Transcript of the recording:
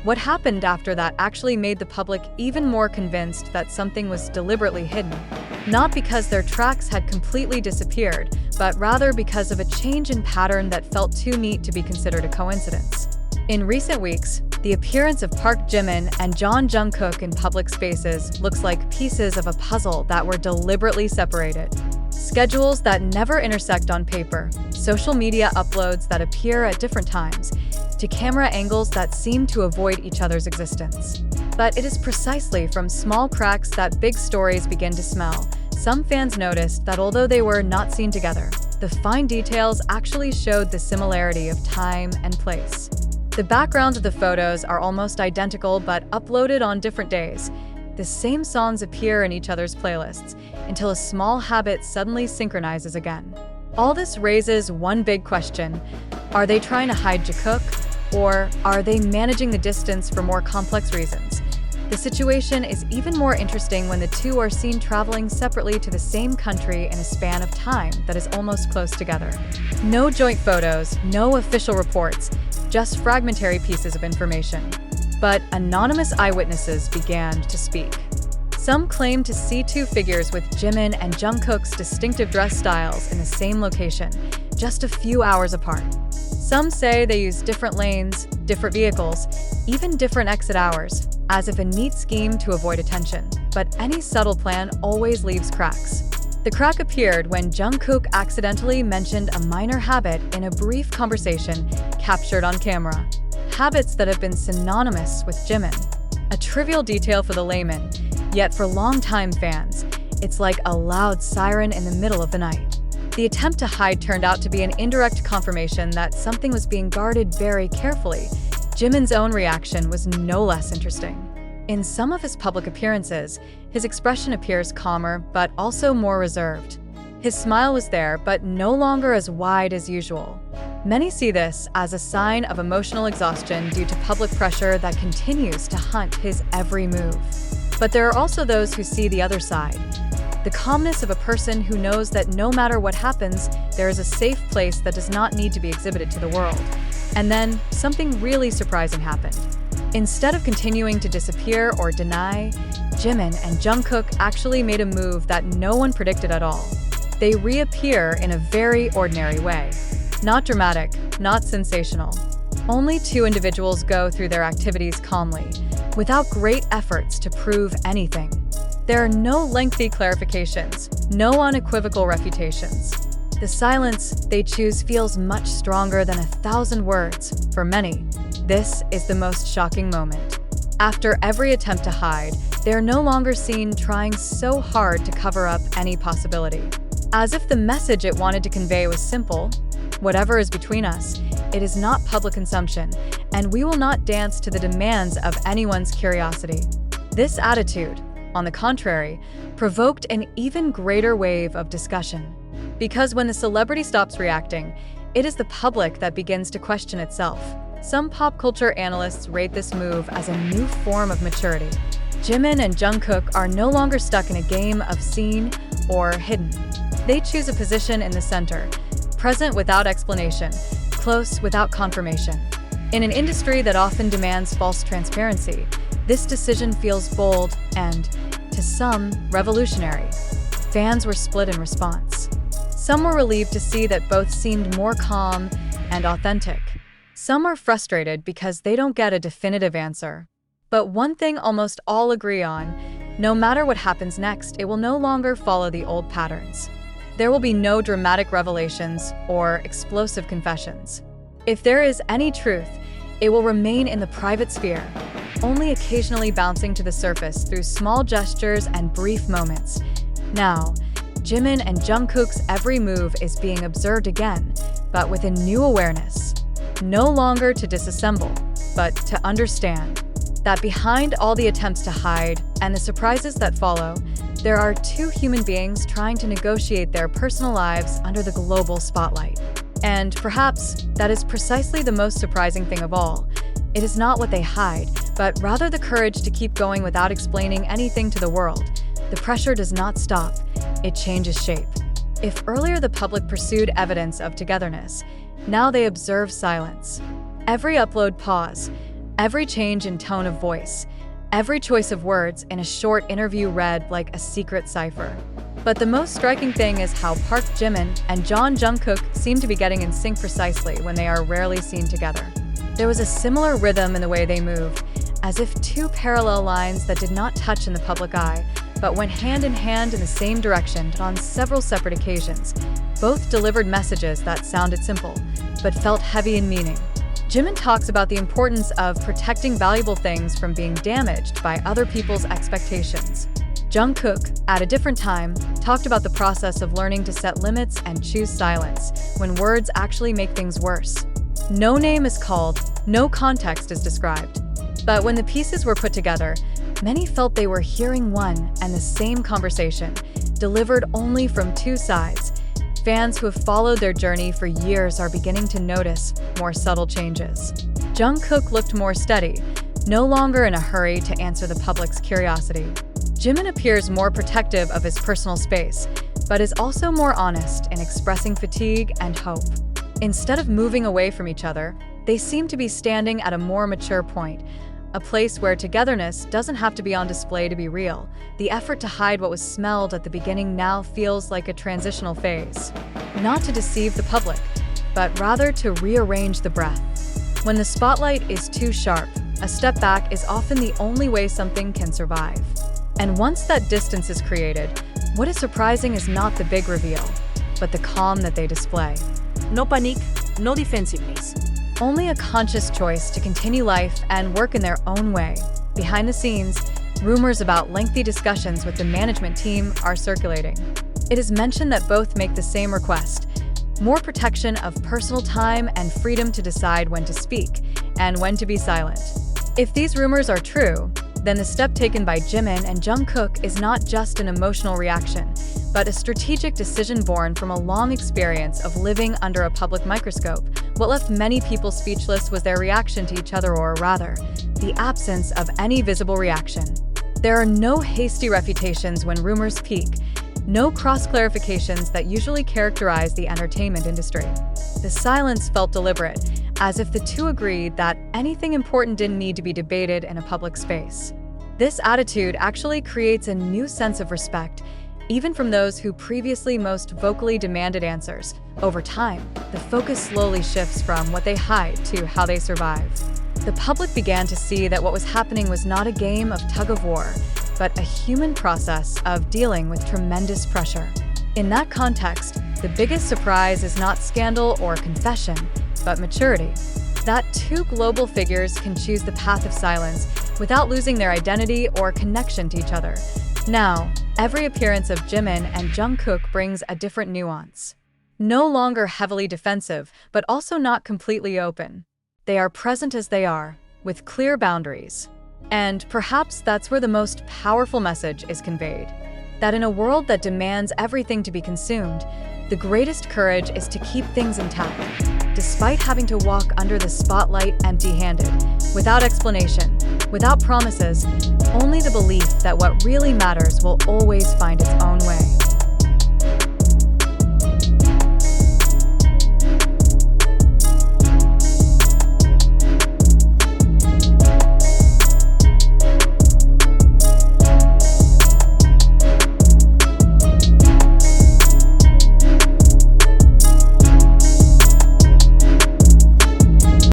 What happened after that actually made the public even more convinced that something was deliberately hidden. Not because their tracks had completely disappeared, but rather because of a change in pattern that felt too neat to be considered a coincidence. In recent weeks, the appearance of Park Jimin and Jungkook in public spaces looks like pieces of a puzzle that were deliberately separated. Schedules that never intersect on paper, social media uploads that appear at different times, to camera angles that seem to avoid each other's existence. But it is precisely from small cracks that big stories begin to smell. Some fans noticed that although they were not seen together, the fine details actually showed the similarity of time and place. The backgrounds of the photos are almost identical but uploaded on different days. The same songs appear in each other's playlists, until a small habit suddenly synchronizes again. All this raises one big question. Are they trying to hide Jikook? Or are they managing the distance for more complex reasons? The situation is even more interesting when the two are seen traveling separately to the same country in a span of time that is almost close together. No joint photos, no official reports, just fragmentary pieces of information. But anonymous eyewitnesses began to speak. Some claim to see two figures with Jimin and Jungkook's distinctive dress styles in the same location, just a few hours apart. Some say they use different lanes, different vehicles, even different exit hours, as if a neat scheme to avoid attention. But any subtle plan always leaves cracks. The crack appeared when Jungkook accidentally mentioned a minor habit in a brief conversation captured on camera. Habits that have been synonymous with Jimin. A trivial detail for the layman, yet for longtime fans, it's like a loud siren in the middle of the night. The attempt to hide turned out to be an indirect confirmation that something was being guarded very carefully. Jimin's own reaction was no less interesting. In some of his public appearances, his expression appears calmer but also more reserved. His smile was there, but no longer as wide as usual. Many see this as a sign of emotional exhaustion due to public pressure that continues to hunt his every move. But there are also those who see the other side. The calmness of a person who knows that no matter what happens, there is a safe place that does not need to be exhibited to the world. And then, something really surprising happened. Instead of continuing to disappear or deny, Jimin and Jungkook actually made a move that no one predicted at all. They reappear in a very ordinary way. Not dramatic, not sensational. Only two individuals go through their activities calmly, without great efforts to prove anything. There are no lengthy clarifications, no unequivocal refutations. The silence they choose feels much stronger than 1,000 words. For many, this is the most shocking moment. After every attempt to hide, they are no longer seen trying so hard to cover up any possibility. As if the message it wanted to convey was simple: whatever is between us, it is not public consumption, and we will not dance to the demands of anyone's curiosity. This attitude, on the contrary, provoked an even greater wave of discussion. Because when the celebrity stops reacting, it is the public that begins to question itself. Some pop culture analysts rate this move as a new form of maturity. Jimin and Jungkook are no longer stuck in a game of seen or hidden. They choose a position in the center, present without explanation, close without confirmation. In an industry that often demands false transparency, this decision feels bold and, to some, revolutionary. Fans were split in response. Some were relieved to see that both seemed more calm and authentic. Some are frustrated because they don't get a definitive answer. But one thing almost all agree on: no matter what happens next, it will no longer follow the old patterns. There will be no dramatic revelations or explosive confessions. If there is any truth, it will remain in the private sphere, only occasionally bouncing to the surface through small gestures and brief moments. Now, Jimin and Jungkook's every move is being observed again, but with a new awareness. No longer to disassemble, but to understand that behind all the attempts to hide and the surprises that follow, there are two human beings trying to negotiate their personal lives under the global spotlight. And perhaps that is precisely the most surprising thing of all. It is not what they hide, but rather the courage to keep going without explaining anything to the world. The pressure does not stop, it changes shape. If earlier the public pursued evidence of togetherness, now they observe silence. Every upload pause, Every change in tone of voice, every choice of words in a short interview read like a secret cipher. But the most striking thing is how Park Jimin and Jungkook seem to be getting in sync precisely when they are rarely seen together. There was a similar rhythm in the way they moved, as if two parallel lines that did not touch in the public eye, but went hand in hand in the same direction on several separate occasions. Both delivered messages that sounded simple, but felt heavy in meaning. Jimin talks about the importance of protecting valuable things from being damaged by other people's expectations. Jungkook, at a different time, talked about the process of learning to set limits and choose silence when words actually make things worse. No name is called, no context is described. But when the pieces were put together, many felt they were hearing one and the same conversation, delivered only from two sides. Fans who have followed their journey for years are beginning to notice more subtle changes. Jungkook looked more steady, no longer in a hurry to answer the public's curiosity. Jimin appears more protective of his personal space, but is also more honest in expressing fatigue and hope. Instead of moving away from each other, they seem to be standing at a more mature point, a place where togetherness doesn't have to be on display to be real. The effort to hide what was smelled at the beginning now feels like a transitional phase. Not to deceive the public, but rather to rearrange the breath. When the spotlight is too sharp, a step back is often the only way something can survive. And once that distance is created, what is surprising is not the big reveal, but the calm that they display. No panic, no defensiveness. Only a conscious choice to continue life and work in their own way. Behind the scenes, rumors about lengthy discussions with the management team are circulating. It is mentioned that both make the same request: more protection of personal time and freedom to decide when to speak and when to be silent. If these rumors are true, then the step taken by Jimin and Jungkook is not just an emotional reaction, but a strategic decision born from a long experience of living under a public microscope. What left many people speechless was their reaction to each other, or rather, the absence of any visible reaction. There are no hasty refutations when rumors peak, no cross-clarifications that usually characterize the entertainment industry. The silence felt deliberate, as if the two agreed that anything important didn't need to be debated in a public space. This attitude actually creates a new sense of respect, even from those who previously most vocally demanded answers. Over time, the focus slowly shifts from what they hide to how they survive. The public began to see that what was happening was not a game of tug-of-war, but a human process of dealing with tremendous pressure. In that context, the biggest surprise is not scandal or confession, but maturity. That two global figures can choose the path of silence without losing their identity or connection to each other. Now, every appearance of Jimin and Jungkook brings a different nuance. No longer heavily defensive, but also not completely open. They are present as they are, with clear boundaries. And perhaps that's where the most powerful message is conveyed. That in a world that demands everything to be consumed, the greatest courage is to keep things intact, despite having to walk under the spotlight empty-handed, without explanation, without promises, only the belief that what really matters will always find its own way.